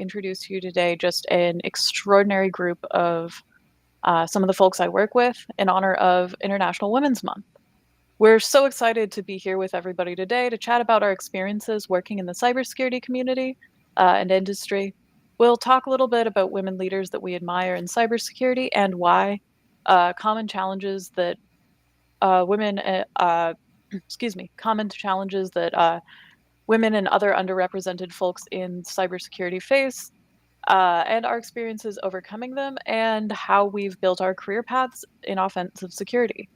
introduce to you today just an extraordinary group of some of the folks I work with in honor of International Women's Month. We're so excited to be here with everybody today to chat about our experiences working in the cybersecurity community and industry. We'll talk a little bit about women leaders that we admire in cybersecurity and why, common challenges that women, common challenges that women and other underrepresented folks in cybersecurity face, and our experiences overcoming them, and how we've built our career paths in offensive security.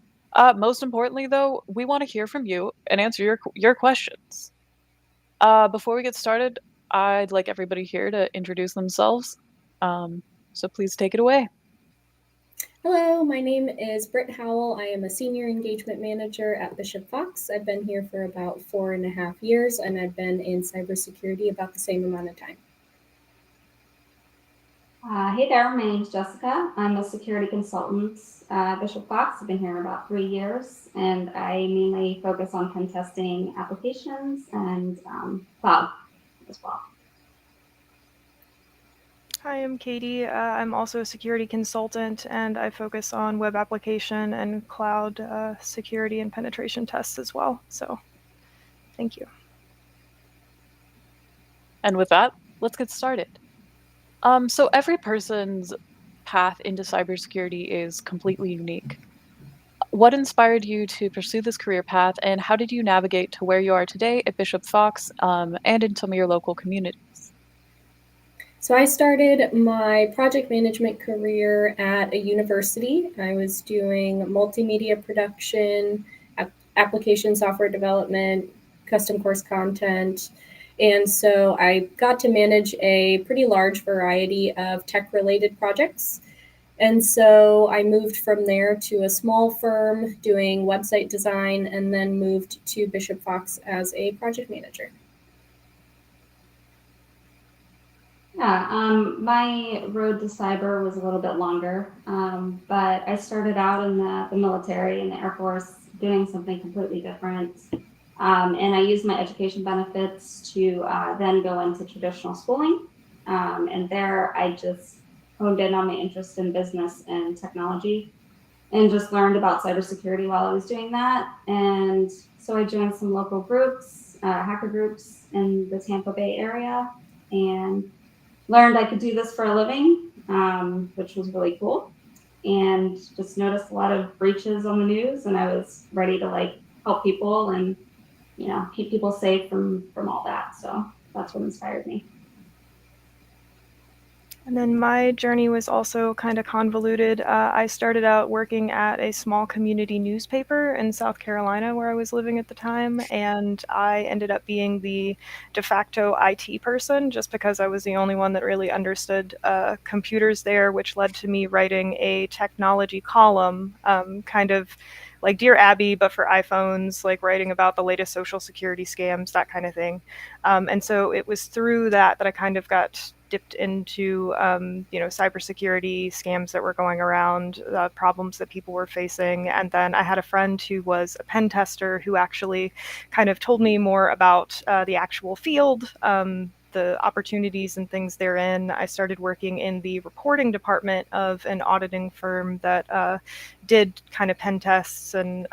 Most importantly, though, we want to hear from you and answer your questions. Before we get started, I'd like everybody here to introduce themselves. So please take it away. Hello, my name is Britt Howell. I am a Senior Engagement Manager at Bishop Fox. I've been here for about 4.5 years, and I've been in cybersecurity about the same amount of time. Hey there, my name's Jessica. I'm a security consultant at Bishop Fox. I've been here about 3 years, and I mainly focus on pen testing applications and cloud as well. Hi, I'm Katie. I'm also a security consultant, and I focus on web application and cloud security and penetration tests as well. So, thank you. And with that, let's get started. So every person's path into cybersecurity is completely unique. What inspired you to pursue this career path, and how did you navigate to where you are today at Bishop Fox and in some of your local communities? So I started my project management career at a university. I was doing multimedia production, application software development, custom course content. And so I got to manage a pretty large variety of tech-related projects. And so I moved from there to a small firm doing website design, and then moved to Bishop Fox as a project manager. Yeah, my road to cyber was a little bit longer, but I started out in the military, in the Air Force, doing something completely different. And I used my education benefits to then go into traditional schooling. And there I just honed in on my interest in business and technology and just learned about cybersecurity while I was doing that. And so I joined some local groups, hacker groups in the Tampa Bay area, and learned I could do this for a living, which was really cool. And just noticed a lot of breaches on the news, and I was ready to help people and keep people safe from all that. So that's what inspired me. And then my journey was also kind of convoluted. I started out working at a small community newspaper in South Carolina where I was living at the time, and I ended up being the de facto IT person just because I was the only one that really understood computers there, which led to me writing a technology column, kind of like Dear Abby, but for iPhones, like writing about the latest social security scams, that kind of thing. And so it was through that I kind of got dipped into cybersecurity scams that were going around, problems that people were facing. And then I had a friend who was a pen tester who actually kind of told me more about the actual field, the opportunities and things therein. I started working in the reporting department of an auditing firm that did kind of pen tests and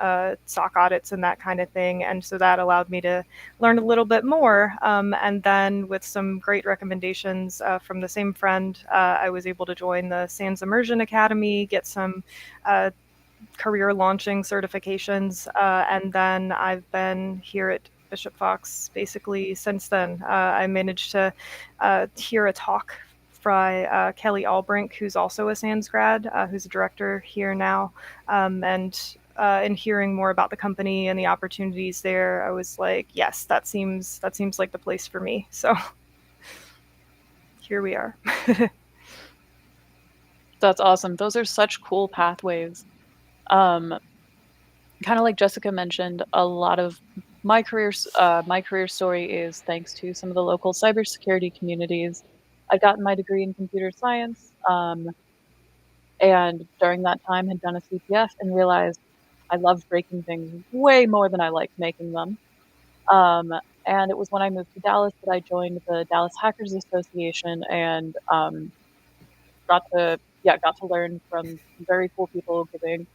SOC audits and that kind of thing. And so that allowed me to learn a little bit more. And then with some great recommendations from the same friend, I was able to join the SANS Immersion Academy, get some career launching certifications. And then I've been here at Bishop Fox basically since then. I managed to hear a talk by Kelly Albrink, who's also a SANS grad, who's a director here now. And in hearing more about the company and the opportunities there, I was like, yes, that seems like the place for me. So here we are. That's awesome. Those are such cool pathways. Kind of like Jessica mentioned, a lot of my career story is thanks to some of the local cybersecurity communities. I got my degree in computer science, and during that time had done a CPF and realized I loved breaking things way more than I liked making them. And it was when I moved to Dallas that I joined the Dallas Hackers Association and got to learn from very cool people giving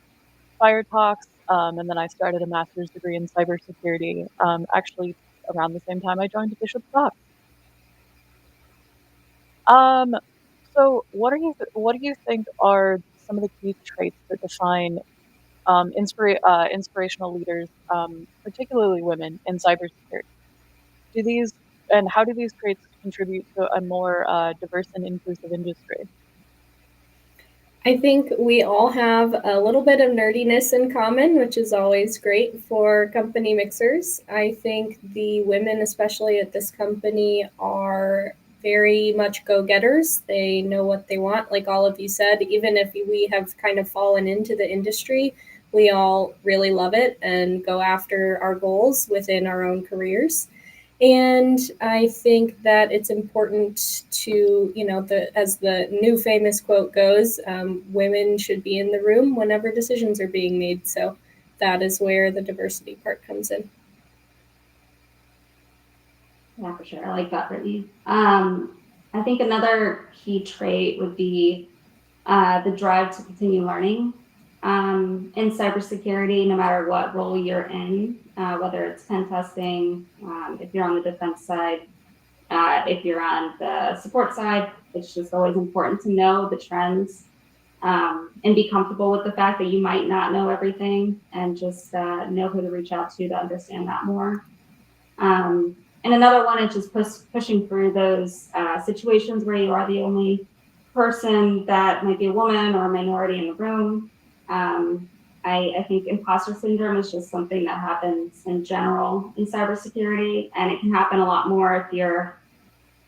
fire talks. And then I started a master's degree in cybersecurity, actually around the same time I joined Bishop Stock. Um, so what do you think are some of the key traits that define inspirational leaders, particularly women in cybersecurity? Do these and how do these traits contribute to a more diverse and inclusive industry? I think we all have a little bit of nerdiness in common, which is always great for company mixers. I think the women, especially at this company, are very much go-getters. They know what they want, like all of you said. Even if we have kind of fallen into the industry, we all really love it and go after our goals within our own careers. And I think that it's important to, as the new famous quote goes, women should be in the room whenever decisions are being made. So that is where the diversity part comes in. Yeah, for sure. I like that, Brittany. I think another key trait would be the drive to continue learning in cybersecurity, no matter what role you're in, whether it's pen testing, if you're on the defense side, if you're on the support side. It's just always important to know the trends and be comfortable with the fact that you might not know everything, and just know who to reach out to understand that more. And another one is just pushing through those situations where you are the only person that might be a woman or a minority in the room. I think imposter syndrome is just something that happens in general in cybersecurity, and it can happen a lot more if you're,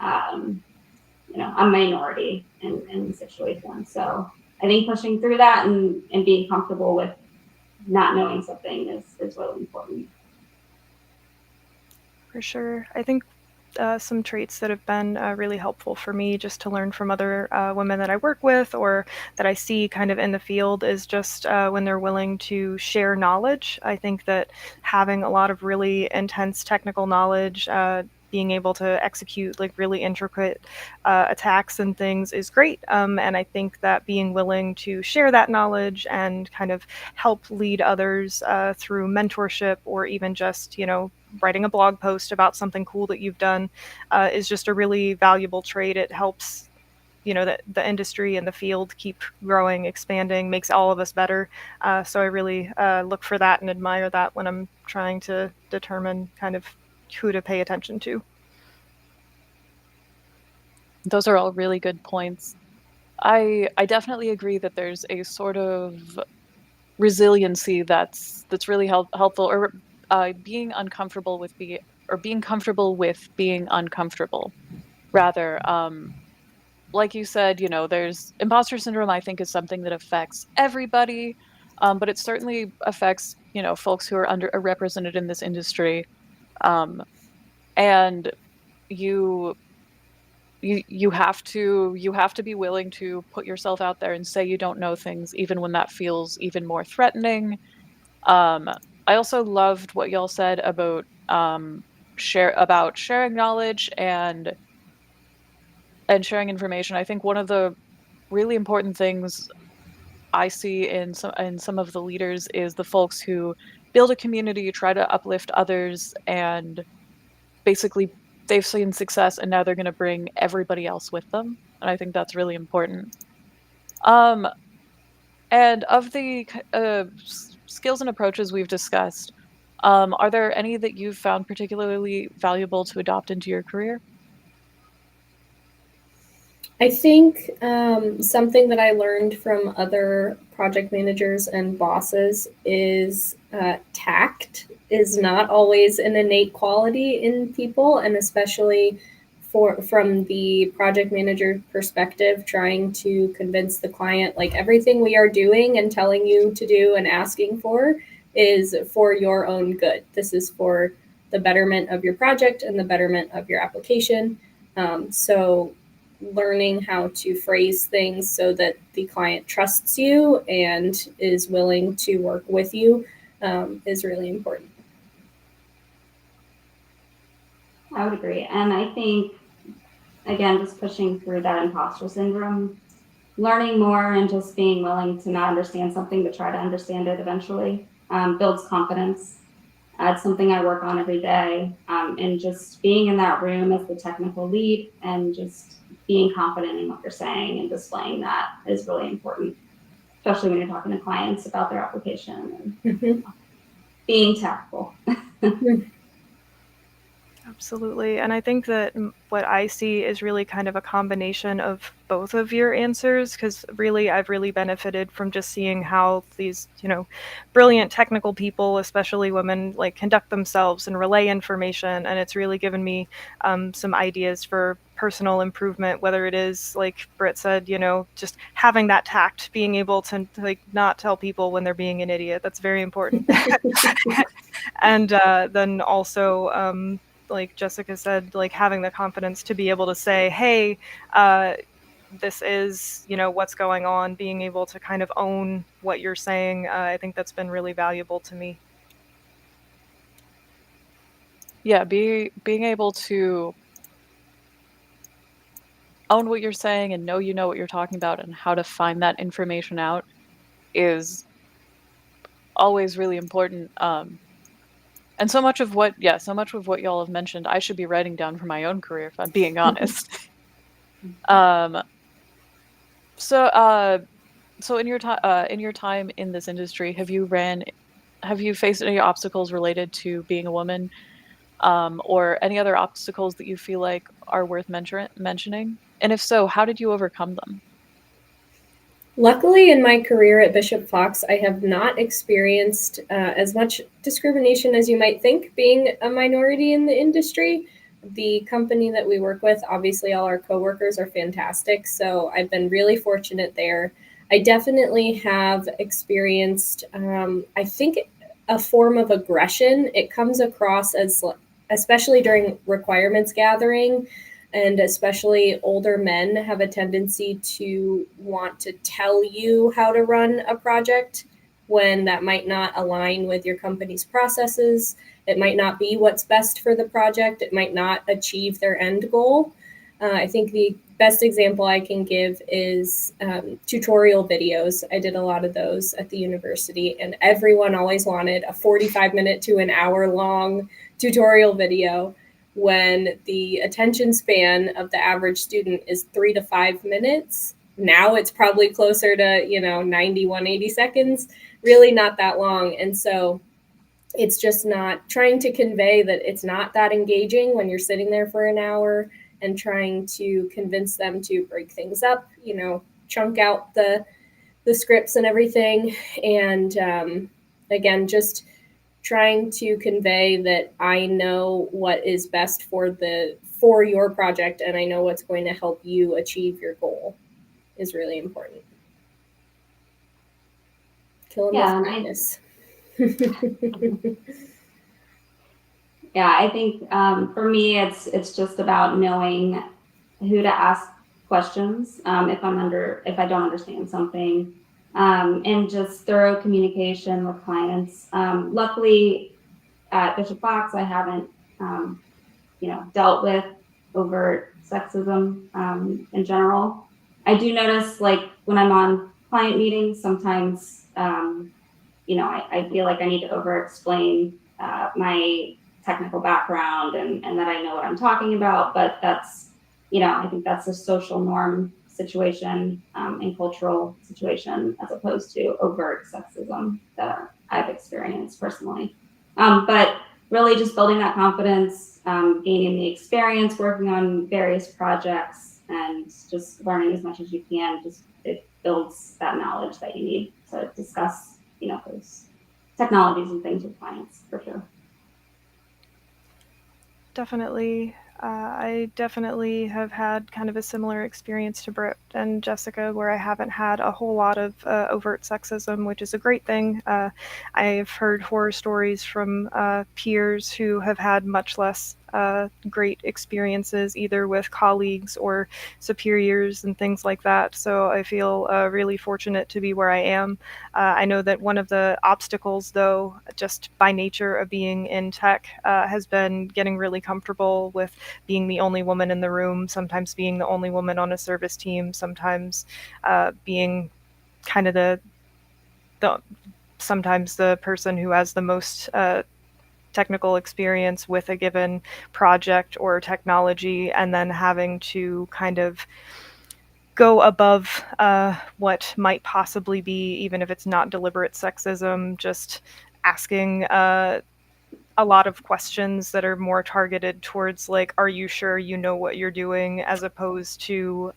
a minority in the situation. So I think pushing through that and being comfortable with not knowing something is really important. For sure. I think some traits that have been really helpful for me just to learn from other women that I work with or that I see kind of in the field is just when they're willing to share knowledge. I think that having a lot of really intense technical knowledge, being able to execute like really intricate attacks and things is great. And I think that being willing to share that knowledge and kind of help lead others through mentorship or even just, writing a blog post about something cool that you've done is just a really valuable trait. It helps, the industry and the field keep growing, expanding, makes all of us better. So I really look for that and admire that when I'm trying to determine kind of who to pay attention to. Those are all really good points. I definitely agree that there's a sort of resiliency that's really helpful, or being uncomfortable with being comfortable with being uncomfortable. Rather, like you said, there's imposter syndrome. I think is something that affects everybody, but it certainly affects folks who are underrepresented in this industry, um, and you you have to be willing to put yourself out there and say you don't know things even when that feels even more threatening. um I also loved what y'all said about sharing knowledge and sharing information. I think one of the really important things I see in some of the leaders is the folks who build a community, try to uplift others, and basically they've seen success and now they're going to bring everybody else with them. And I think that's really important. Um, and of the skills and approaches we've discussed, are there any that you've found particularly valuable to adopt into your career? I think something that I learned from other project managers and bosses is tact is not always an innate quality in people, and especially from the project manager perspective, trying to convince the client like everything we are doing and telling you to do and asking for is for your own good. This is for the betterment of your project and the betterment of your application. So learning how to phrase things so that the client trusts you and is willing to work with you is really important. I would agree. And I think, again, just pushing through that imposter syndrome, learning more and just being willing to not understand something but try to understand it eventually builds confidence. It's something I work on every day. And just being in that room as the technical lead and just being confident in what you're saying and displaying that is really important, especially when you're talking to clients about their application and being tactful. Absolutely. And I think that what I see is really kind of a combination of both of your answers, because really I've really benefited from just seeing how these, brilliant technical people, especially women, like conduct themselves and relay information. And it's really given me some ideas for personal improvement, whether it is, like Britt said, just having that tact, being able to like not tell people when they're being an idiot. That's very important. And then also, like Jessica said, like having the confidence to be able to say, hey, this is, what's going on, being able to kind of own what you're saying. I think that's been really valuable to me. Yeah, being able to own what you're saying and know you know what you're talking about and how to find that information out is always really important. And so much of what y'all have mentioned, I should be writing down for my own career, if I'm being honest. um, so, so in your time in this industry, have you faced any obstacles related to being a woman, or any other obstacles that you feel like are worth mentioning? And if so, how did you overcome them? Luckily, in my career at Bishop Fox, I have not experienced as much discrimination as you might think being a minority in the industry. The company that we work with, obviously, all our coworkers are fantastic. So I've been really fortunate there. I definitely have experienced, I think, a form of aggression. It comes across as, especially during requirements gathering, and especially older men have a tendency to want to tell you how to run a project when that might not align with your company's processes. It might not be what's best for the project. It might not achieve their end goal. I think the best example I can give is tutorial videos. I did a lot of those at the university, and everyone always wanted a 45-minute to an hour long tutorial video when the attention span of the average student is 3 to 5 minutes. Now it's probably closer to 90, 180 seconds, really not that long. And so it's just not trying to convey that it's not that engaging when you're sitting there for an hour and trying to convince them to break things up, chunk out the scripts and everything. And again, just trying to convey that I know what is best for your project, and I know what's going to help you achieve your goal is really important. Kill them with kindness. Yeah, I think for me, it's just about knowing who to ask questions if I don't understand something, and just thorough communication with clients. Luckily, at Bishop Fox, I haven't dealt with overt sexism in general. I do notice, like when I'm on client meetings, sometimes I feel like I need to over explain my technical background and that I know what I'm talking about. But that's, I think that's a social norm situation and cultural situation as opposed to overt sexism that I've experienced personally. But really just building that confidence, gaining the experience, working on various projects, and just learning as much as you can. Just it builds that knowledge that you need to discuss those technologies and things with clients, for sure. Definitely. I definitely have had kind of a similar experience to Britt and Jessica, where I haven't had a whole lot of overt sexism, which is a great thing. I've heard horror stories from peers who have had much less great experiences either with colleagues or superiors and things like that. So I feel really fortunate to be where I am. I know that one of the obstacles, though, just by nature of being in tech, has been getting really comfortable with being the only woman in the room, sometimes being the only woman on a service team, sometimes being kind of the sometimes the person who has the most technical experience with a given project or technology, and then having to kind of go above what might possibly be, even if it's not deliberate sexism, just asking a lot of questions that are more targeted towards, like, are you sure you know what you're doing, as opposed to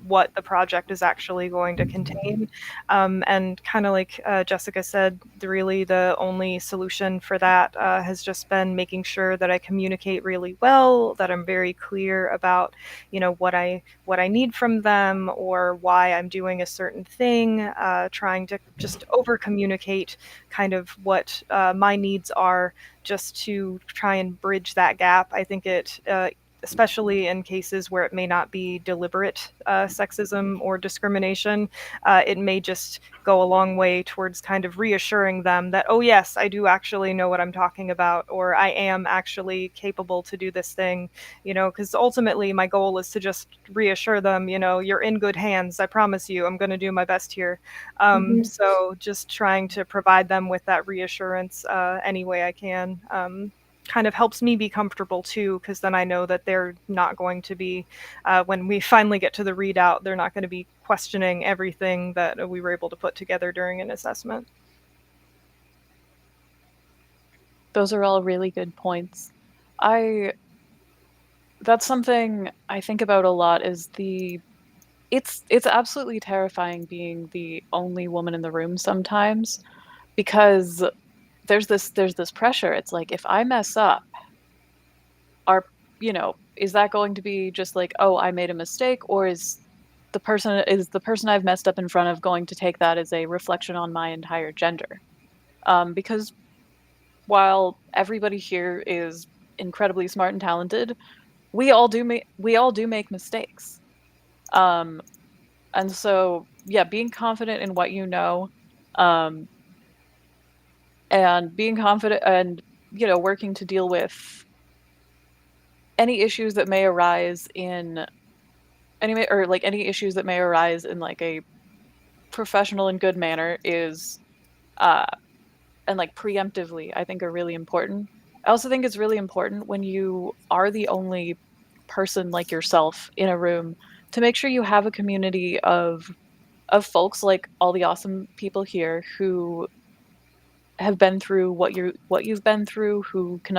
what the project is actually going to contain. And kind of like Jessica said, really the only solution for that has just been making sure that I communicate really well, that I'm very clear about, what I need from them or why I'm doing a certain thing, trying to just over communicate kind of what my needs are, just to try and bridge that gap. I think it especially in cases where it may not be deliberate sexism or discrimination, it may just go a long way towards kind of reassuring them that, oh yes, I do actually know what I'm talking about, or I am actually capable to do this thing, because ultimately my goal is to just reassure them, you're in good hands. I promise you, I'm going to do my best here. So just trying to provide them with that reassurance any way I can. Kind of helps me be comfortable too, because then I know that they're not going to be, when we finally get to the readout, they're not going to be questioning everything that we were able to put together during an assessment. Those are all really good points. That's something I think about a lot, is it's absolutely terrifying being the only woman in the room sometimes, because there's this pressure. It's like, if I mess up, are is that going to be just like, oh, I made a mistake, or is the person I've messed up in front of going to take that as a reflection on my entire gender? Because while everybody here is incredibly smart and talented, we all do make mistakes. Um, and so, yeah, being confident in what you know, um, and being confident and working to deal with any issues that may arise in any issues that may arise in like a professional and good manner is uh and like preemptively, I think, are really important. I also think it's really important when you are the only person like yourself in a room, to make sure you have a community of folks like all the awesome people here who have been through what you've been through, who can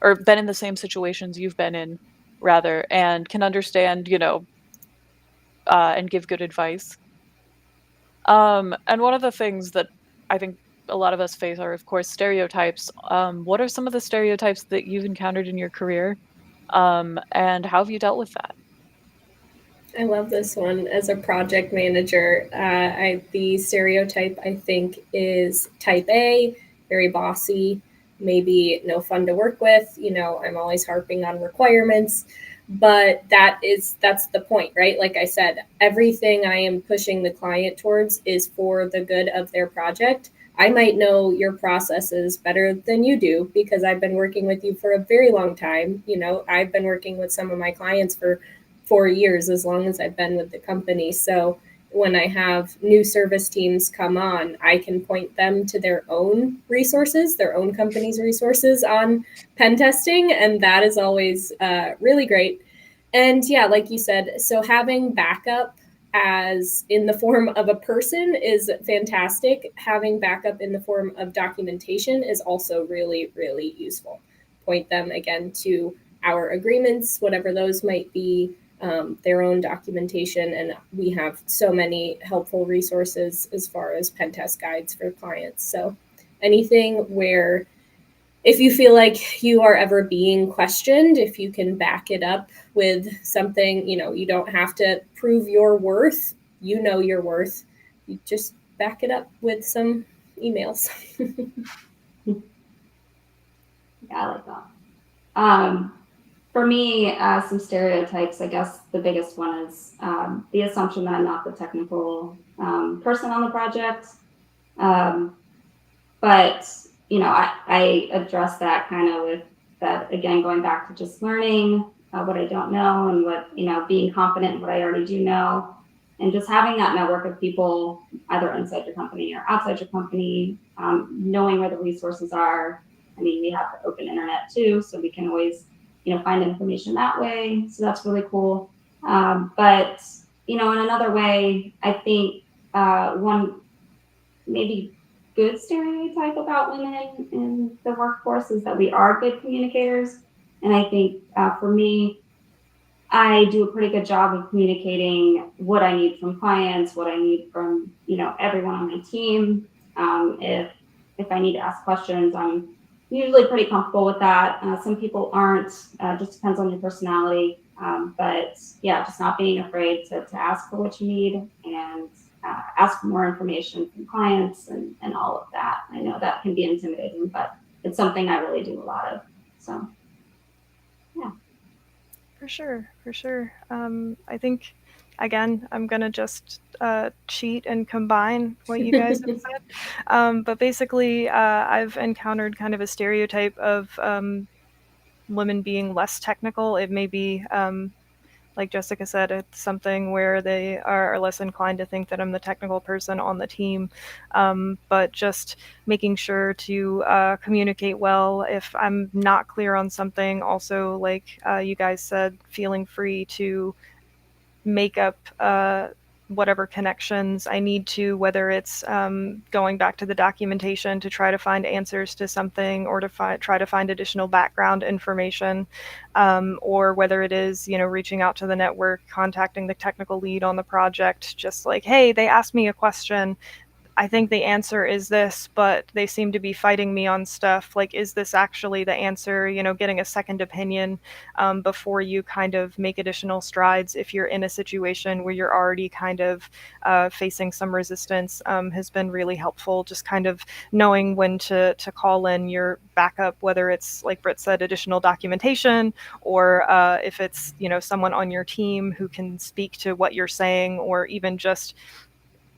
or been in the same situations you've been in, rather, and can understand, and give good advice. And one of the things that I think a lot of us face are, of course, stereotypes. What are some of the stereotypes that you've encountered in your career? And how have you dealt with that? I love this one. As a project manager, the stereotype, I think, is type A, very bossy, maybe no fun to work with. I'm always harping on requirements, but that's the point, right? Like I said, everything I am pushing the client towards is for the good of their project. I might know your processes better than you do because I've been working with you for a very long time. I've been working with some of my clients for 4 years, as long as I've been with the company. So when I have new service teams come on, I can point them to their own resources, their own company's resources on pen testing. And that is always really great. And yeah, like you said, so having backup as in the form of a person is fantastic. Having backup in the form of documentation is also really, really useful. Point them again to our agreements, whatever those might be, their own documentation. And we have so many helpful resources as far as pen test guides for clients. So anything where if you feel like you are ever being questioned, if you can back it up with something, you don't have to prove your worth. You know your worth. You just back it up with some emails. Yeah, I like that. For me, some stereotypes, I guess the biggest one is the assumption that I'm not the technical person on the project. But, I address that kind of with that, again, going back to just learning what I don't know and what, being confident in what I already do know. And just having that network of people, either inside your company or outside your company, knowing where the resources are. I mean, we have the open internet too, so we can always, find information that way. So that's really cool. But, in another way, I think one maybe good stereotype about women in the workforce is that we are good communicators. And I think for me, I do a pretty good job of communicating what I need from clients, what I need from everyone on my team. If I need to ask questions, I'm usually pretty comfortable with that. Some people aren't. Just depends on your personality. But yeah, just not being afraid to ask for what you need and ask for more information from clients and all of that. I know that can be intimidating, but it's something I really do a lot of. So yeah. For sure, for sure. I think, again, I'm gonna just cheat and combine what you guys have said. But basically, I've encountered kind of a stereotype of women being less technical. It may be, like Jessica said, it's something where they are less inclined to think that I'm the technical person on the team. But just making sure to communicate well. If I'm not clear on something, also, like you guys said, feeling free to make up whatever connections I need to, whether it's going back to the documentation to try to find answers to something or to try to find additional background information, or whether it is, reaching out to the network, contacting the technical lead on the project, just like, hey, they asked me a question. I think the answer is this, but they seem to be fighting me on stuff. Like, is this actually the answer? Getting a second opinion before you kind of make additional strides. If you're in a situation where you're already kind of facing some resistance, has been really helpful. Just kind of knowing when to call in your backup, whether it's, like Britt said, additional documentation, or if it's, someone on your team who can speak to what you're saying, or even just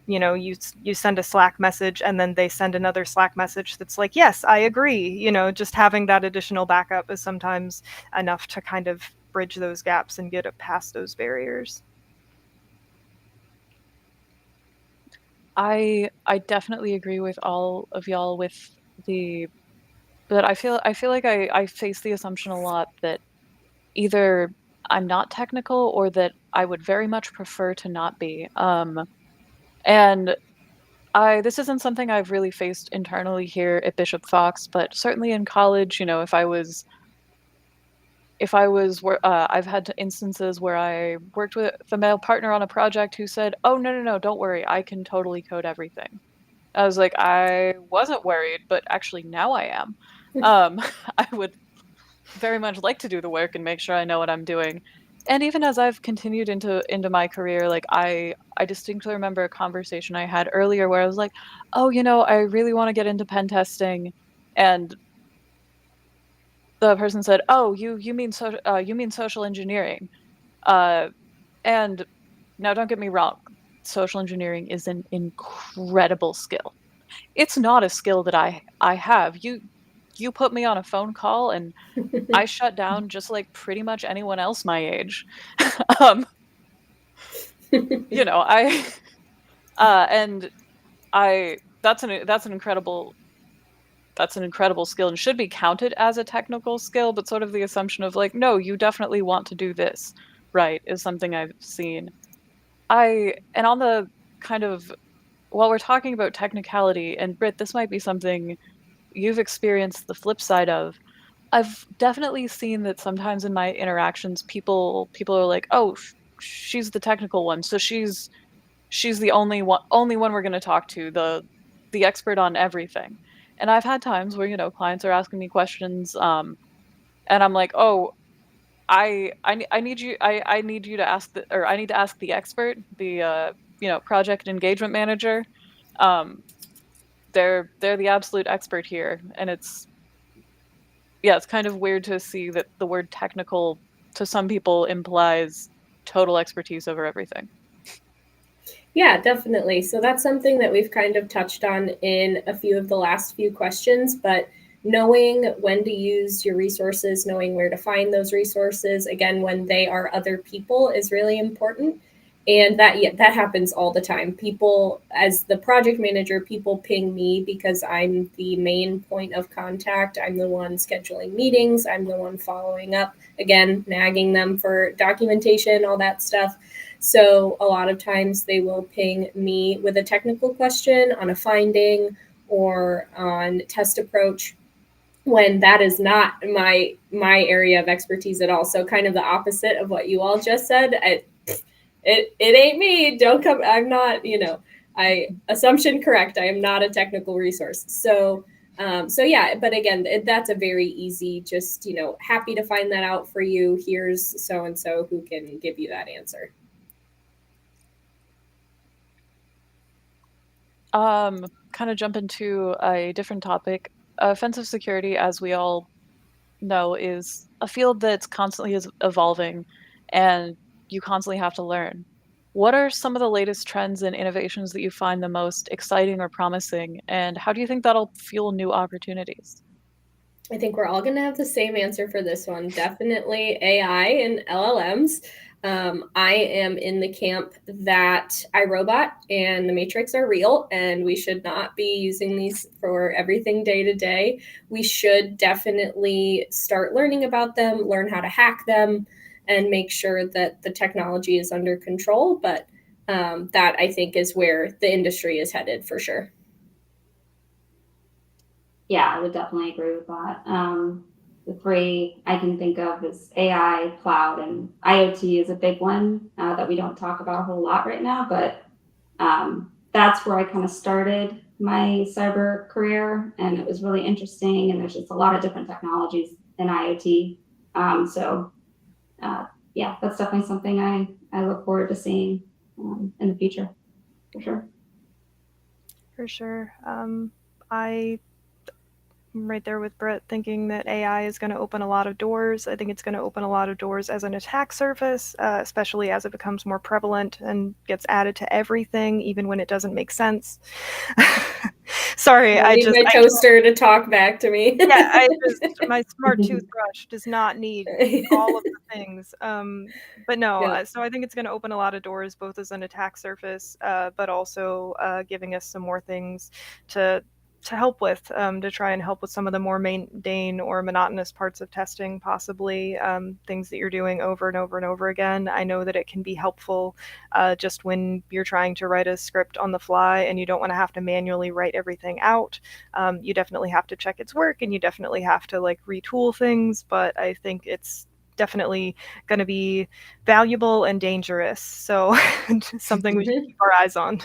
you send a Slack message and then they send another Slack message that's like, yes, I agree. Just having that additional backup is sometimes enough to kind of bridge those gaps and get past those barriers. I definitely agree with all of y'all with but I feel like I face the assumption a lot that either I'm not technical or that I would very much prefer to not be. And this isn't something I've really faced internally here at Bishop Fox, but certainly in college, I've had instances where I worked with a male partner on a project who said, "Oh, no, no, no, don't worry, I can totally code everything." I was like, I wasn't worried, but actually now I am. I would very much like to do the work and make sure I know what I'm doing. And even as I've continued into my career, like I distinctly remember a conversation I had earlier where I was like, "Oh, I really want to get into pen testing," and the person said, "Oh, you mean social engineering?" Uh, and now don't get me wrong, social engineering is an incredible skill. It's not a skill that I have. You put me on a phone call and I shut down just like pretty much anyone else my age. Um, I and I that's an incredible skill and should be counted as a technical skill, but sort of the assumption of like, no, you definitely want to do this, right, is something I've seen. And on the kind of while we're talking about technicality, and Britt, this might be something you've experienced the flip side of. I've definitely seen that sometimes in my interactions, people are like, "Oh, she's the technical one, so she's the only one we're going to talk to, the expert on everything." And I've had times where clients are asking me questions, and I'm like, "Oh, I need you I need you to ask or I need to ask the expert, the project engagement manager. Um, they're the absolute expert here, and yeah, it's kind of weird to see that the word technical to some people implies total expertise over everything. Yeah, definitely. So that's something that we've kind of touched on in a few of the last few questions, but knowing when to use your resources, knowing where to find those resources, again, when they are other people is really important. And that happens all the time. People, as the project manager, people ping me because I'm the main point of contact. I'm the one scheduling meetings. I'm the one following up, again, nagging them for documentation, all that stuff. So a lot of times they will ping me with a technical question on a finding or on test approach when that is not my area of expertise at all. So kind of the opposite of what you all just said. It ain't me. Don't come. I'm not. Assumption correct. I am not a technical resource. So yeah. But again, that's a very easy. Just happy to find that out for you. Here's so and so who can give you that answer. Kind of jump into a different topic. Offensive security, as we all know, is a field that's constantly is evolving, and you constantly have to learn. What are some of the latest trends and innovations that you find the most exciting or promising, and how do you think that'll fuel new opportunities? I think we're all going to have the same answer for this one. Definitely AI and LLMs. I am in the camp that iRobot and the Matrix are real, and we should not be using these for everything day to day. We should definitely start learning about them, learn how to hack them, and make sure that the technology is under control. But that I think is where the industry is headed for sure. Yeah, I would definitely agree with that. The three I can think of is AI, cloud, and IoT is a big one that we don't talk about a whole lot right now, but that's where I kind of started my cyber career, and it was really interesting, and there's just a lot of different technologies in IoT. Yeah, that's definitely something I look forward to seeing in the future, for sure. For sure. I'm right there with Britt, thinking that AI is going to open a lot of doors. I think it's going to open a lot of doors as an attack surface, especially as it becomes more prevalent and gets added to everything, even when it doesn't make sense. Sorry, I need my toaster to talk back to me. Yeah, my smart toothbrush does not need all of the things. But no, Yeah. so I think it's going to open a lot of doors, both as an attack surface, but also giving us some more things to help with, to try and help with some of the more mundane or monotonous parts of testing, possibly things that you're doing over and over and over again. I know that it can be helpful just when you're trying to write a script on the fly and you don't want to have to manually write everything out. You definitely have to check its work, and you definitely have to retool things, but I think it's definitely going to be valuable and dangerous. So something we should keep our eyes on.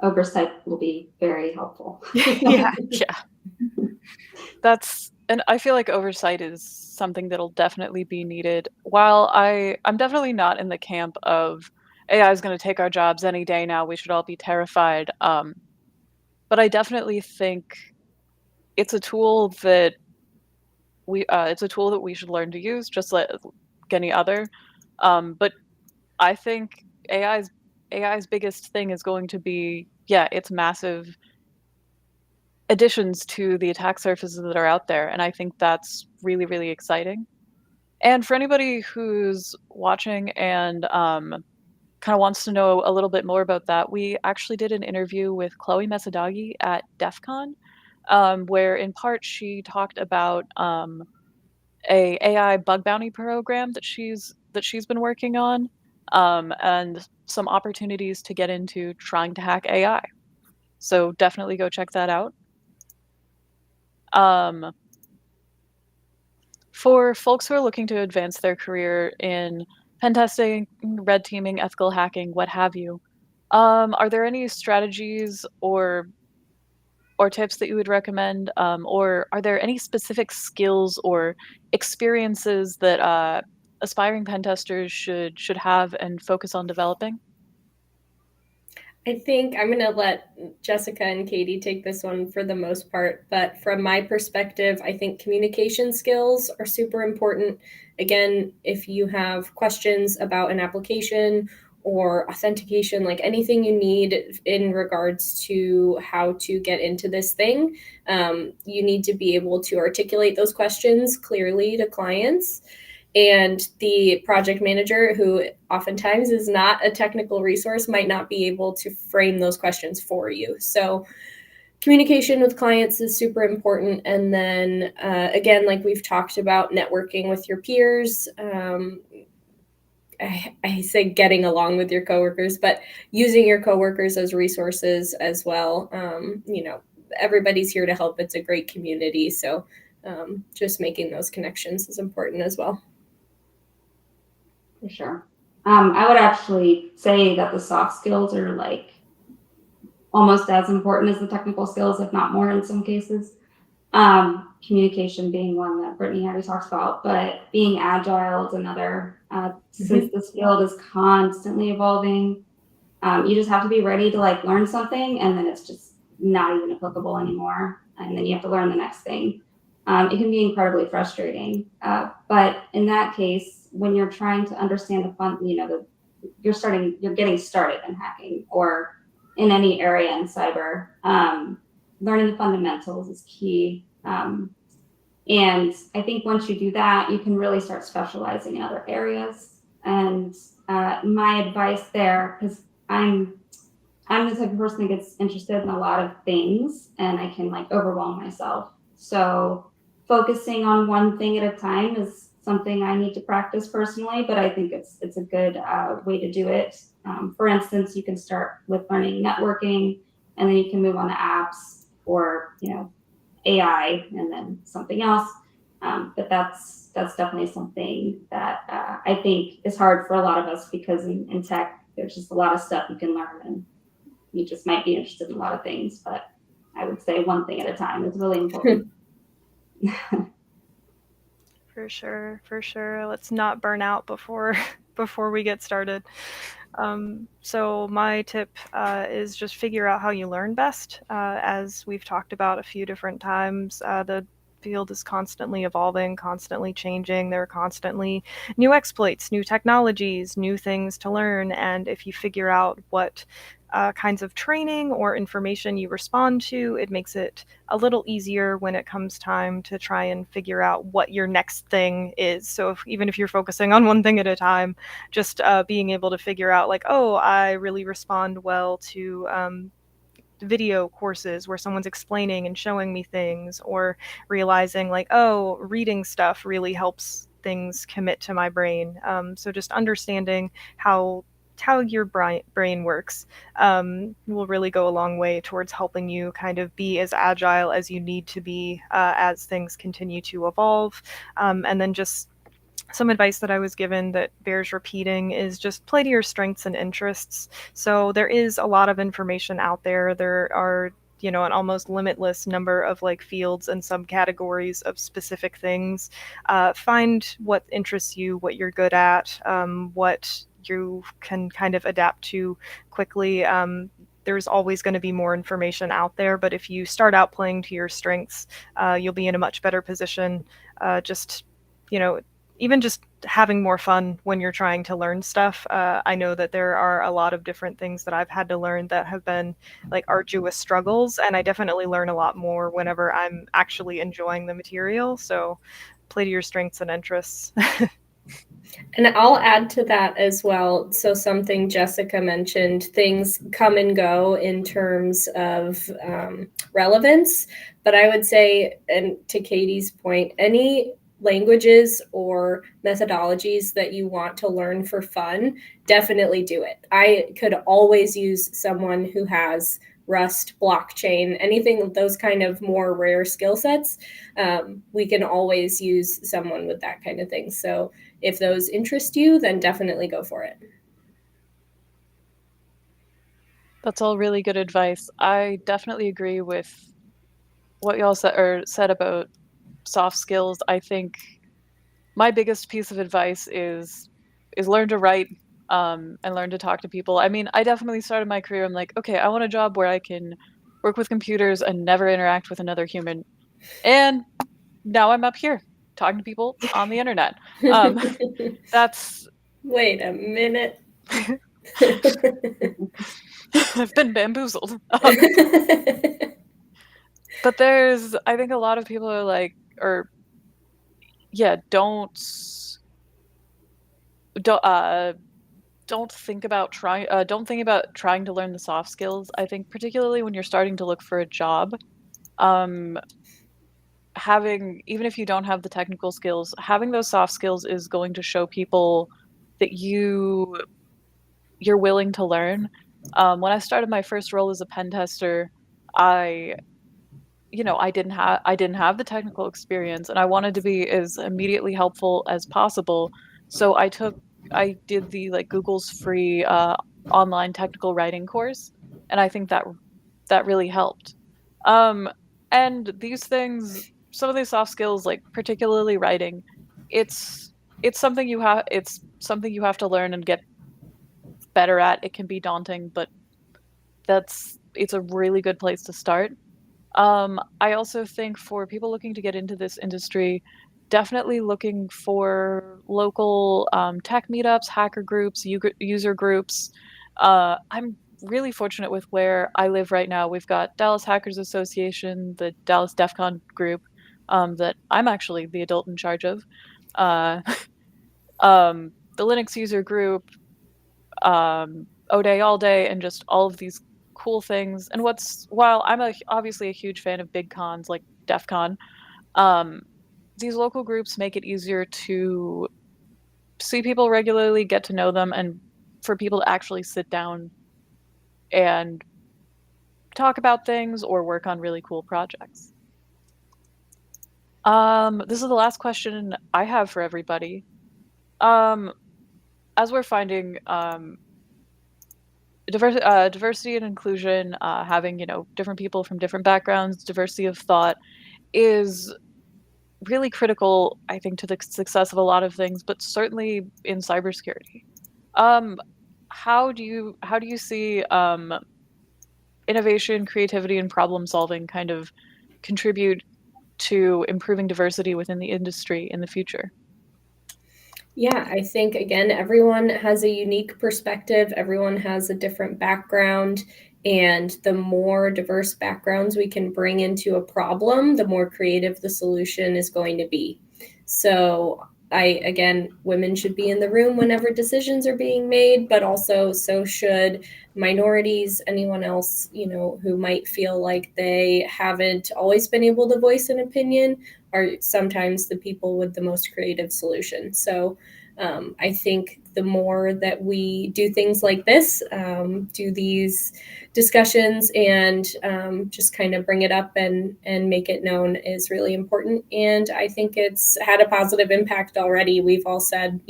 Oversight will be very helpful. Yeah. And I feel like oversight is something that'll definitely be needed. While I'm definitely not in the camp of AI is going to take our jobs any day now, we should all be terrified. But I definitely think it's a tool that we should learn to use just like any other. But I think AI's biggest thing is going to be, it's massive additions to the attack surfaces that are out there, and I think that's really, really exciting. And for anybody who's watching and kind of wants to know a little bit more about that, we actually did an interview with Chloe Mesadagi at DEF CON, where in part she talked about a AI bug bounty program that she's been working on, and some opportunities to get into trying to hack AI. So definitely go check that out. For folks who are looking to advance their career in pen testing, red teaming, ethical hacking, what have you, are there any strategies or tips that you would recommend, or are there any specific skills or experiences that aspiring pen testers should have and focus on developing? I think I'm going to let Jessica and Katie take this one for the most part. But from my perspective, I think communication skills are super important. Again, if you have questions about an application or authentication, like anything you need in regards to how to get into this thing, you need to be able to articulate those questions clearly to clients. And the project manager, who oftentimes is not a technical resource, might not be able to frame those questions for you. So communication with clients is super important. And then again, like we've talked about, networking with your peers. I say getting along with your coworkers, but using your coworkers as resources as well. Everybody's here to help. It's a great community. So just making those connections is important as well. For sure. I would actually say that the soft skills are like almost as important as the technical skills, if not more in some cases. Communication being one that Brittany already talked about, but being agile is another. Since this field is constantly evolving, you just have to be ready to like learn something, and then it's just not even applicable anymore, and then you have to learn the next thing. It can be incredibly frustrating, but in that case, when you're trying to understand the fun, you're getting started in hacking or in any area in cyber. Learning the fundamentals is key. And I think once you do that, you can really start specializing in other areas. And my advice there, because I'm the type of person that gets interested in a lot of things and I can like overwhelm myself. So focusing on one thing at a time is something I need to practice personally, but I think it's a good way to do it. For instance, you can start with learning networking, and then you can move on to apps or AI, and then something else. But that's definitely something that I think is hard for a lot of us, because in tech, there's just a lot of stuff you can learn, and you just might be interested in a lot of things. But I would say one thing at a time is really important. For sure. Let's not burn out before we get started. So my tip is just figure out how you learn best. As we've talked about a few different times, the field is constantly evolving, constantly changing. There are constantly new exploits, new technologies, new things to learn. And if you figure out what kinds of training or information you respond to, it makes it a little easier when it comes time to try and figure out what your next thing is. So even if you're focusing on one thing at a time, just being able to figure out like, oh, I really respond well to video courses where someone's explaining and showing me things, or realizing like, oh, reading stuff really helps things commit to my brain. So just understanding how your brain works will really go a long way towards helping you kind of be as agile as you need to be as things continue to evolve. And then just some advice that I was given that bears repeating is just play to your strengths and interests. So there is a lot of information out there. There are an almost limitless number of like fields and subcategories of specific things. Find what interests you, what you're good at, what you can kind of adapt to quickly. There's always going to be more information out there, but if you start out playing to your strengths, you'll be in a much better position. Even just having more fun when you're trying to learn stuff. I know that there are a lot of different things that I've had to learn that have been like arduous struggles, and I definitely learn a lot more whenever I'm actually enjoying the material. So play to your strengths and interests. And I'll add to that as well. So something Jessica mentioned, things come and go in terms of relevance. But I would say, and to Katie's point, any languages or methodologies that you want to learn for fun, definitely do it. I could always use someone who has Rust, blockchain, anything, those kind of more rare skill sets. We can always use someone with that kind of thing. So if those interest you, then definitely go for it. That's all really good advice. I definitely agree with what y'all said about soft skills. I think my biggest piece of advice is learn to write. and learn to talk to people. I mean, I definitely started my career, I'm like, okay, I want a job where I can work with computers and never interact with another human. And now I'm up here talking to people on the internet. That's Wait a minute. I've been bamboozled. But I think a lot of people are like, or yeah, don't think about trying to learn the soft skills. I think particularly when you're starting to look for a job, even if you don't have the technical skills, having those soft skills is going to show people that you're willing to learn. When I started my first role as a pen tester, I didn't have the technical experience, and I wanted to be as immediately helpful as possible. So I did the Google's free online technical writing course, and I think that really helped. Um, and these things, some of these soft skills, like particularly writing, it's it's something you have to learn and get better at. It can be daunting, but it's a really good place to start. I also think for people looking to get into this industry, definitely looking for local tech meetups, hacker groups, user groups. I'm really fortunate with where I live right now. We've got Dallas Hackers Association, the Dallas DEF CON group, that I'm actually the adult in charge of, uh, the Linux user group, O Day All Day, and just all of these cool things. And while I'm obviously a huge fan of big cons like DEF CON, um, these local groups make it easier to see people regularly, get to know them, and for people to actually sit down and talk about things or work on really cool projects. This is the last question I have for everybody. As we're finding, diversity and inclusion, having different people from different backgrounds, diversity of thought is really critical, I think, to the success of a lot of things, but certainly in cybersecurity. Um, how do you see innovation, creativity, and problem solving kind of contribute to improving diversity within the industry in the future? Yeah, I think again, everyone has a unique perspective, everyone has a different background, and the more diverse backgrounds we can bring into a problem, the more creative the solution is going to be. So, women should be in the room whenever decisions are being made, but also so should minorities, anyone else, who might feel like they haven't always been able to voice an opinion are sometimes the people with the most creative solutions. So I think the more that we do things like this, do these discussions and just kind of bring it up and make it known is really important. And I think it's had a positive impact already. We've all said,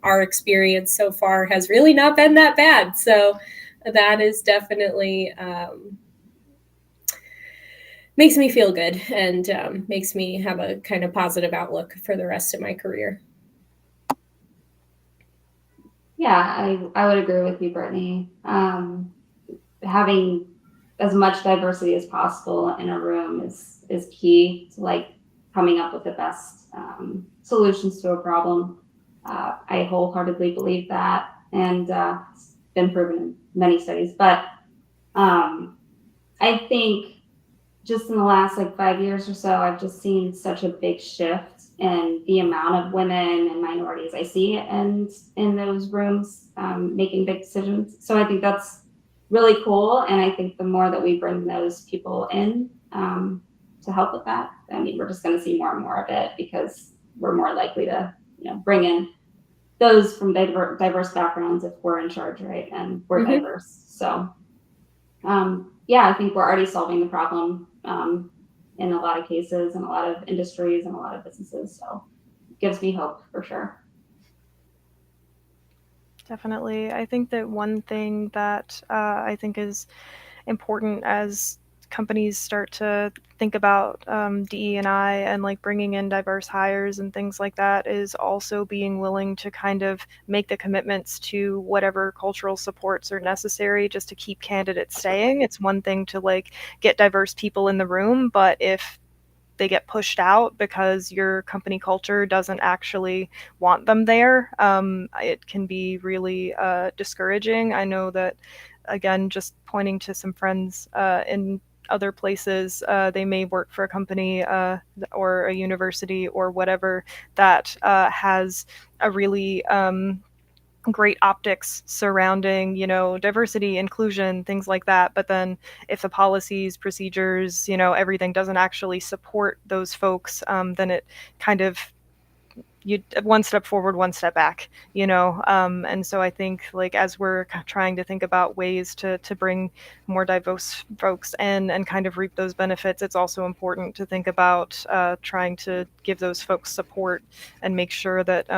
our experience so far has really not been that bad. So that is definitely makes me feel good and makes me have a kind of positive outlook for the rest of my career. Yeah, I would agree with you, Brittany. Having as much diversity as possible in a room is key to coming up with the best solutions to a problem. I wholeheartedly believe that, and it's been proven in many studies. But I think just in the last 5 years or so, I've just seen such a big shift in the amount of women and minorities I see in those rooms making big decisions. So I think that's really cool. And I think the more that we bring those people in to help with that, I mean, we're just going to see more and more of it because we're more likely to bring in those from diverse backgrounds if we're in charge, right? And we're diverse. So yeah, I think we're already solving the problem in a lot of cases, in a lot of industries, and a lot of businesses. So it gives me hope for sure. Definitely. I think that one thing that I think is important as companies start to think about DE&I and like bringing in diverse hires and things like that is also being willing to kind of make the commitments to whatever cultural supports are necessary just to keep candidates staying. It's one thing to like get diverse people in the room, but if they get pushed out because your company culture doesn't actually want them there, it can be really discouraging. I know that, again, just pointing to some friends in other places, they may work for a company or a university or whatever that has a really great optics surrounding, diversity, inclusion, things like that. But then if the policies, procedures, everything doesn't actually support those folks, then it kind of, you one step forward, one step back, and so I think like as we're trying to think about ways to bring more diverse folks in and kind of reap those benefits, it's also important to think about trying to give those folks support and make sure that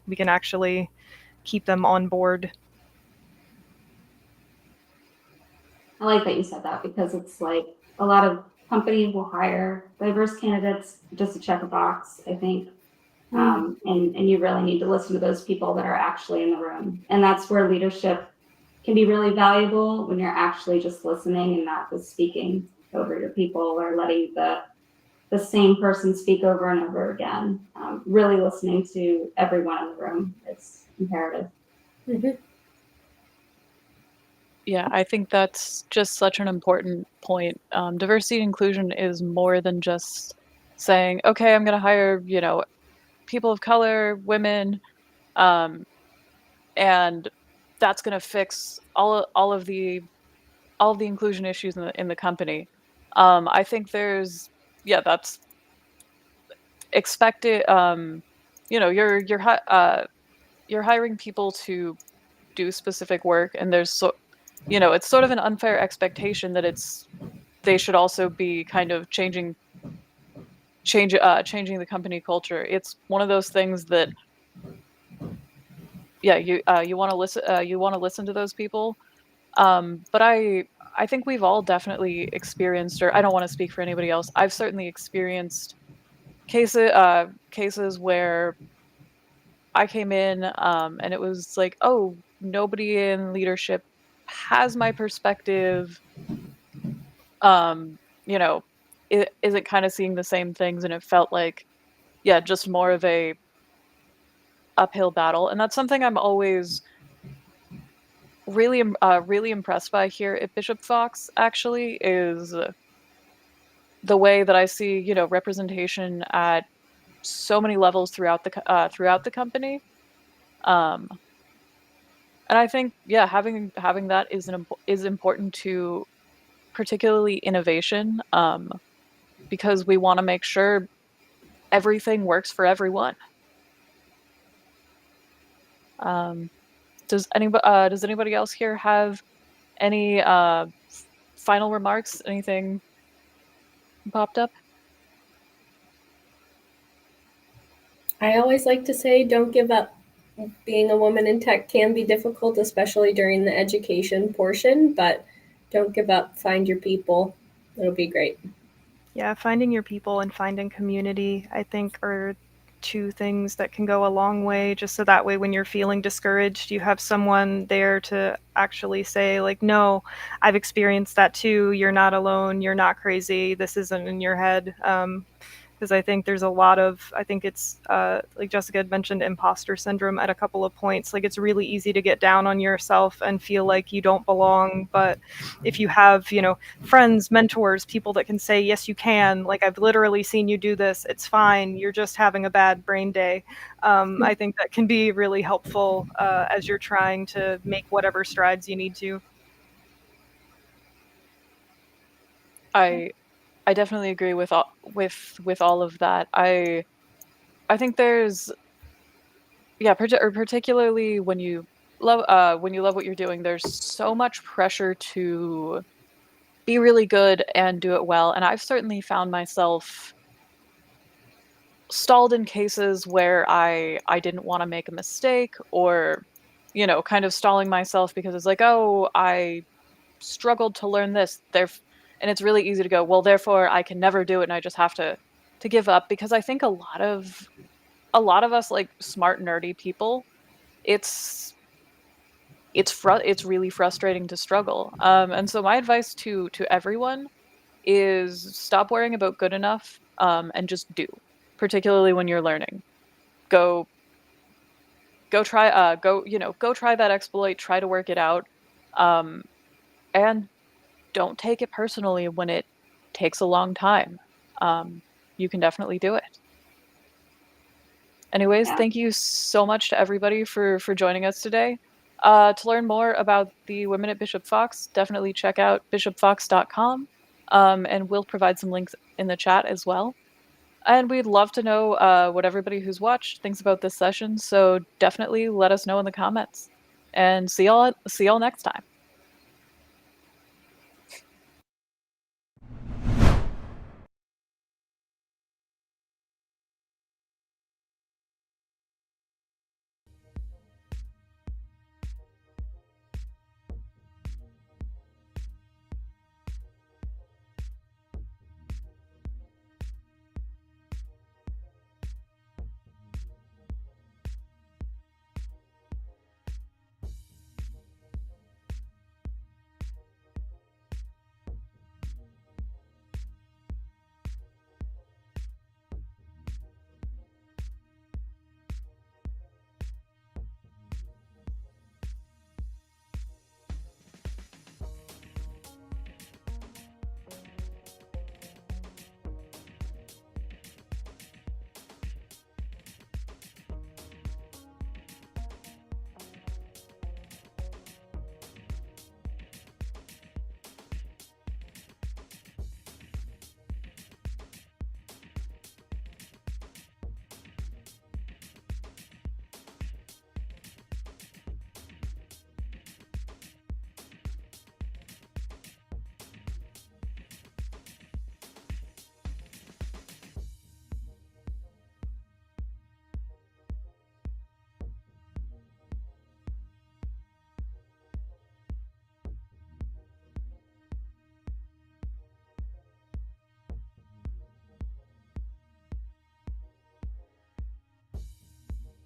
we can actually keep them on board. I like that you said that, because it's like a lot of companies will hire diverse candidates just to check a box, I think. And you really need to listen to those people that are actually in the room. And that's where leadership can be really valuable, when you're actually just listening and not just speaking over your people or letting the same person speak over and over again. Really listening to everyone in the room is imperative. Yeah, I think that's just such an important point. Diversity and inclusion is more than just saying, okay, I'm going to hire, people of color, women, um, and that's going to fix all of the inclusion issues in the company. I think that's expected. You're hiring people to do specific work, and it's sort of an unfair expectation that they should also be kind of changing the company culture. It's one of those things that, yeah, you want to listen to those people. But I think we've all definitely experienced, or I don't want to speak for anybody else. I've certainly experienced cases where I came in, and it was like, oh, nobody in leadership has my perspective. Um, you know, it isn't kind of seeing the same things, and it felt like, yeah, just more of a uphill battle. And that's something I'm always really impressed by here at Bishop Fox, actually, is the way that I see, representation at so many levels throughout the company. Um, and I think, yeah, having that is important to particularly innovation, because we want to make sure everything works for everyone. Um, does anybody else here have any final remarks? Anything popped up? I always like to say, don't give up. Being a woman in tech can be difficult, especially during the education portion, but don't give up. Find your people. It'll be great. Yeah, finding your people and finding community, I think, are two things that can go a long way, just so that way when you're feeling discouraged, you have someone there to actually say, like, no, I've experienced that too. You're not alone. You're not crazy. This isn't in your head. Because I think there's a lot of, I think it's like Jessica had mentioned, imposter syndrome at a couple of points. Like, it's really easy to get down on yourself and feel like you don't belong. But if you have, friends, mentors, people that can say, yes, you can, like, I've literally seen you do this, it's fine, you're just having a bad brain day. I think that can be really helpful as you're trying to make whatever strides you need to. I definitely agree with all of that. I think there's, yeah, particularly when you love what you're doing, there's so much pressure to be really good and do it well. And I've certainly found myself stalled in cases where I didn't want to make a mistake, or kind of stalling myself because it's like, oh, I struggled to learn this. And it's really easy to go, well, therefore I can never do it and I just have to give up, because I think a lot of us, like smart, nerdy people, it's really frustrating to struggle. And so my advice to everyone is stop worrying about good enough, and just do, particularly when you're learning. Go try, go try that exploit, try to work it out, and don't take it personally when it takes a long time. You can definitely do it. Anyways, Yeah. thank you so much to everybody for joining us today. To learn more about the Women at Bishop Fox, definitely check out bishopfox.com, and we'll provide some links in the chat as well. And we'd love to know what everybody who's watched thinks about this session, so definitely let us know in the comments. And see y'all next time.